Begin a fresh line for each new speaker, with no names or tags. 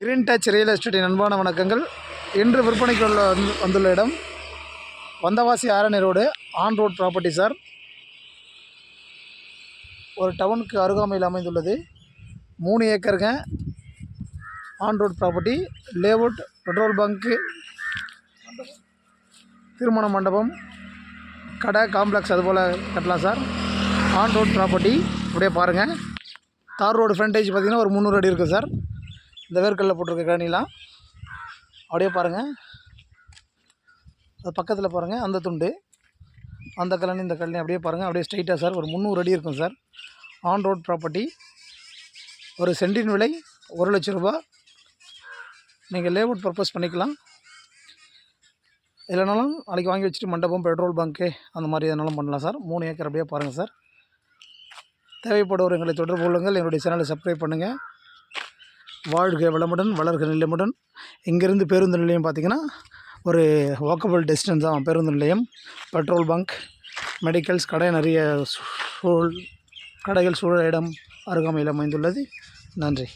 Green touch real எஸ்டேட்டின் அன்பான வணக்கங்கள். இன்று விற்பனைக்கு வந்துள்ள இடம் Vandavasi Arani road on road property sir. ஒரு டவுனுக்கு அருகாமையில் அமைந்துள்ளது. 3 ஏக்கருங்க. On road property, layout, petrol bunk, திருமண மண்டபம், கடை, காம்ப்ளெக்ஸ் அதுபோல் கட்டலாம் சார். ஆன் ரோட் ப்ராப்பர்ட்டி அப்படியே பாருங்கள். தார் ரோடு ஃப்ரண்டேஜ் பார்த்திங்கன்னா ஒரு 300 அடி இருக்குது சார். இந்த வேர்க்கல்ல போட்டிருக்க கழனிலாம் அப்படியே பாருங்கள். அது பக்கத்தில் பாருங்கள், அந்த துண்டு, அந்த கழனி, இந்த கழனி அப்படியே பாருங்கள். அப்படியே ஸ்ட்ரைட்டாக சார் ஒரு 300 அடி இருக்கும் சார். On road property. ஒரு சென்டின் விலை 1 லட்சம் ரூபா. நீங்கள் லேஅவுட் பர்பஸ் பண்ணிக்கலாம். இல்லைனாலும் நாளைக்கு வாங்கி வச்சுட்டு மண்டபம், பெட்ரோல் பங்க்கு அந்த மாதிரி எதனாலும் பண்ணலாம் சார். 3 ஏக்கர் அப்படியே பாருங்கள் சார். தேவைப்படுவோர் எங்களை தொடர்பு கொள்ளுங்கள். என்னுடைய சேனலை சப்ஸ்கிரைப் பண்ணுங்கள். வாழ்க வளமுடன், வளர்க நிலமுடன். இங்கேருந்து பேருந்து நிலையம் பார்த்திங்கன்னா ஒரு வாக்கபிள் டிஸ்டன்ஸ் தான் பேருந்து நிலையம். பெட்ரோல் பங்க், மெடிக்கல்ஸ், கடை, நிறைய கடைகள் சூழ இடம் அருகாமையில் அமைந்துள்ளது. நன்றி.